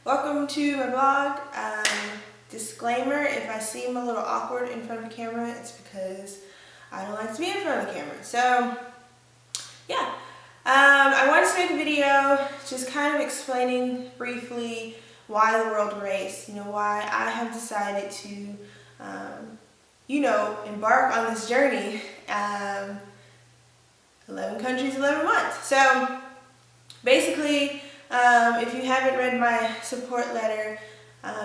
Welcome to my vlog. Disclaimer, if I seem a little awkward in front of the camera, it's because I don't like to be in front of the camera. So, yeah. I wanted to make a video just kind of explaining briefly why the world race, why I have decided to, embark on this journey. 11 countries, 11 months. So, basically, if you haven't read my support letter,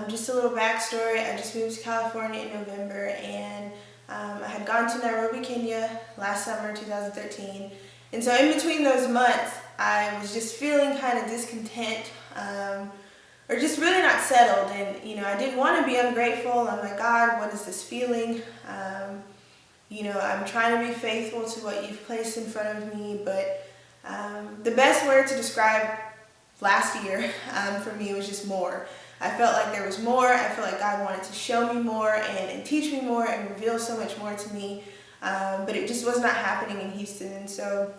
just a little backstory. I just moved to California in November, and I had gone to Nairobi, Kenya last summer, 2013. And so in between those months, I was just feeling kind of discontent, or just really not settled. And, I didn't want to be ungrateful. I'm like, God, what is this feeling? I'm trying to be faithful to what you've placed in front of me, but the best word to describe last year for me was just more. I felt like there was more. I felt like God wanted to show me more and teach me more and reveal so much more to me, but it just was not happening in Houston. And so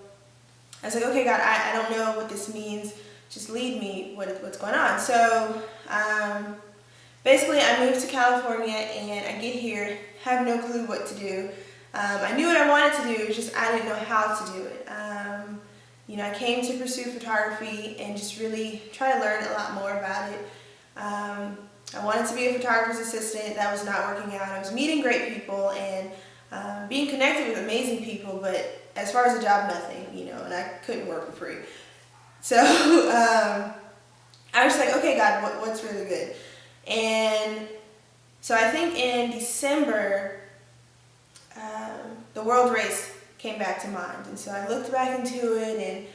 I was like, okay, God, I don't know what this means. Just lead me what's going on. So basically I moved to California, and I get here, have no clue what to do. I knew what I wanted to do, just I didn't know how to do it. I came to pursue photography and just really try to learn a lot more about it. I wanted to be a photographer's assistant. That was not working out. I was meeting great people and being connected with amazing people, but as far as a job, nothing, and I couldn't work for free. So I was like, okay, God, what's really good? And so I think in December, the world race came back to mind. And so I looked back into it, and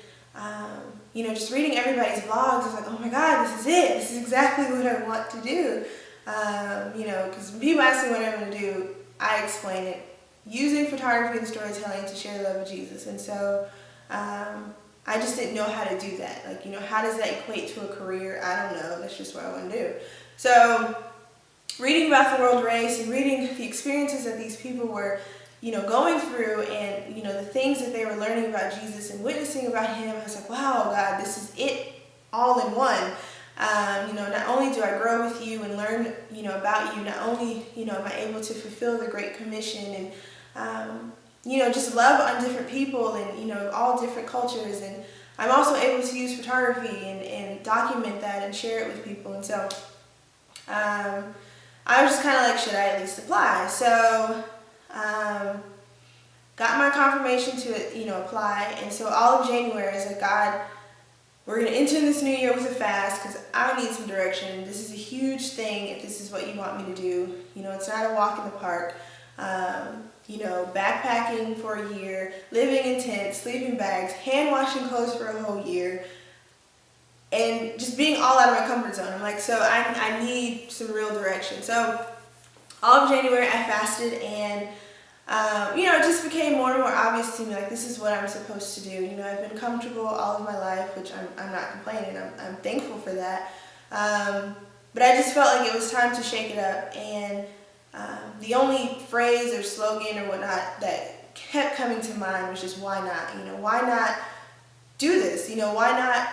just reading everybody's vlogs, I was like, oh my God, this is it. This is exactly what I want to do. Because when people ask me what I'm going to do, I explain it using photography and storytelling to share the love of Jesus. And so I just didn't know how to do that. Like, how does that equate to a career? I don't know. That's just what I want to do. So reading about the world race and reading the experiences that these people were going through, and, the things that they were learning about Jesus and witnessing about him, I was like, wow, God, this is it all in one. Not only do I grow with you and learn, about you, not only, am I able to fulfill the Great Commission and, just love on different people and, all different cultures. And I'm also able to use photography and document that and share it with people. And so I was just kind of like, should I at least apply? So got my confirmation to, apply. And so all of January, I was like, God, we're going to enter this new year with a fast because I need some direction. This is a huge thing if this is what you want me to do. It's not a walk in the park. Backpacking for a year, living in tents, sleeping bags, hand washing clothes for a whole year, and just being all out of my comfort zone. I'm like, so I need some real direction. So all of January I fasted, and it just became more and more obvious to me, like, this is what I'm supposed to do. I've been comfortable all of my life, which I'm not complaining. I'm thankful for that. But I just felt like it was time to shake it up. And the only phrase or slogan or whatnot that kept coming to mind was just, why not? Why not do this? Why not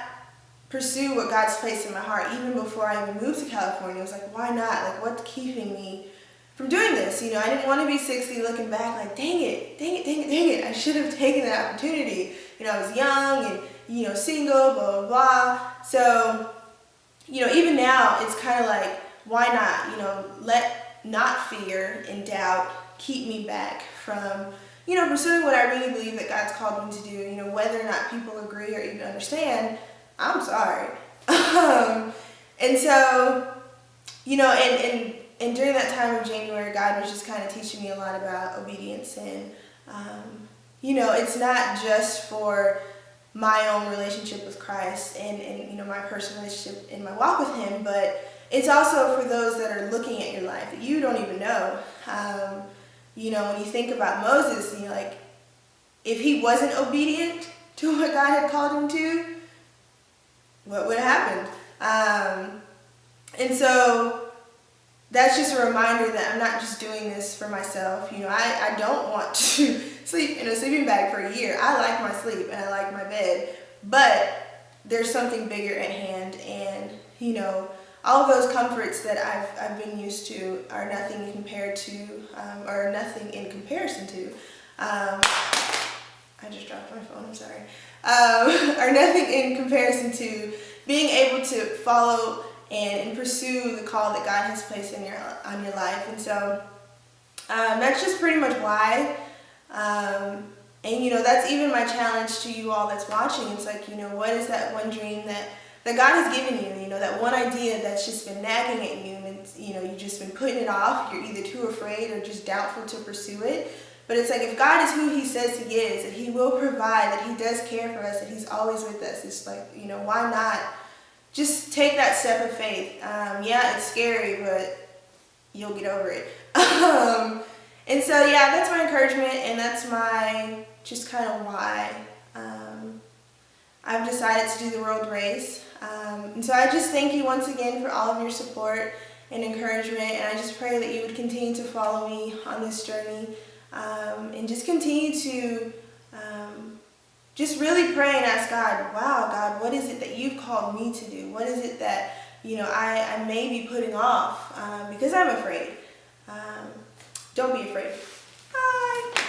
pursue what God's placed in my heart? Even before I even moved to California, I was like, why not? Like, what's keeping me from doing this? I didn't want to be 60 looking back like, dang it, I should have taken that opportunity. I was young and, single, blah, blah, blah. So, even now, it's kind of like, why not? Let not fear and doubt keep me back from, pursuing what I really believe that God's called me to do. Whether or not people agree or even understand, I'm sorry. And so, and during that time of January, God was just kind of teaching me a lot about obedience. And, it's not just for my own relationship with Christ and my personal relationship in my walk with him, but it's also for those that are looking at your life that you don't even know. When you think about Moses, like, if he wasn't obedient to what God had called him to, what would have happened? And so that's just a reminder that I'm not just doing this for myself. I don't want to sleep in a sleeping bag for a year. I like my sleep and I like my bed, but there's something bigger at hand. And, all of those comforts that I've been used to are nothing compared to, or nothing in comparison to. I just dropped my phone, I'm sorry. Are nothing in comparison to being able to follow and pursue the call that God has placed on your life. And so that's just pretty much why. And that's even my challenge to you all that's watching. It's like, what is that one dream that God has given you? That one idea that's just been nagging at you, and you've just been putting it off. You're either too afraid or just doubtful to pursue it. But it's like, if God is who he says he is, that he will provide, that he does care for us, that he's always with us, it's like, why not just take that step of faith? Yeah, it's scary, but you'll get over it. And so, yeah, that's my encouragement, and that's my just kind of why I've decided to do the world race. And so I just thank you once again for all of your support and encouragement, and I just pray that you would continue to follow me on this journey, and just continue to just really pray and ask God, wow, God, what is it that you've called me to do? What is it that I may be putting off because I'm afraid? Don't be afraid. Bye.